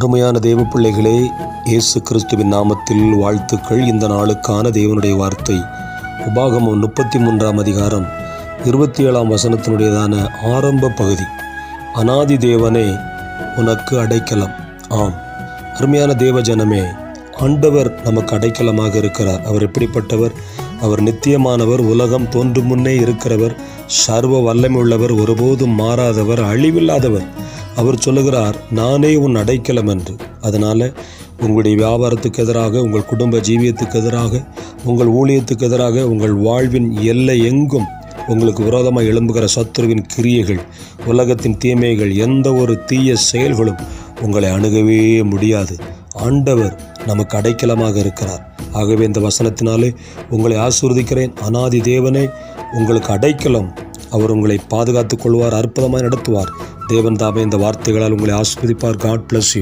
அருமையான தேவ பிள்ளைகளே, இயேசு கிறிஸ்துவின் நாமத்தில் வாழ்த்துக்கள். இந்த நாளுக்கான தேவனுடைய வார்த்தை உபாகமம் 33ஆம் அதிகாரம் 27ஆம் வசனத்தினுடையதான ஆரம்ப பகுதி. அநாதி தேவனே உனக்கு அடைக்கலம். ஆம், அருமையான தேவ ஜனமே, ஆண்டவர் நமக்கு அடைக்கலமாக இருக்கிறார். அவர் எப்படிப்பட்டவர்? அவர் நித்தியமானவர், உலகம் தோன்றும் முன்னே இருக்கிறவர், சர்வ வல்லமை உள்ளவர், ஒருபோதும் மாறாதவர், அழிவில்லாதவர். அவர் சொல்லுகிறார், நானே உன் அடைக்கலம் என்று. அதனால் உங்களுடைய வியாபாரத்துக்கு எதிராக, உங்கள் குடும்ப ஜீவியத்துக்கு எதிராக, உங்கள் ஊழியத்துக்கு எதிராக, உங்கள் வாழ்வின் எல்லை எங்கும் உங்களுக்கு விரோதமாக எழும்புகிற சத்துருவின் கிரியைகள், உலகத்தின் தீமைகள், எந்த ஒரு தீய செயல்களும் உங்களை அணுகவே முடியாது. ஆண்டவர் நமக்கு அடைக்கலமாக இருக்கிறார். ஆகவே இந்த வசனத்தினாலே உங்களை ஆசீர்வதிக்கிறேன். அநாதி தேவனே உங்களுக்கு அடைக்கலம். அவர் உங்களை பாதுகாத்துக் கொள்வார், அற்புதமாக நடத்துவார். தேவன் தாமே இந்த வார்த்தைகளால் உங்களை ஆசீர்வதிப்பார். God bless you.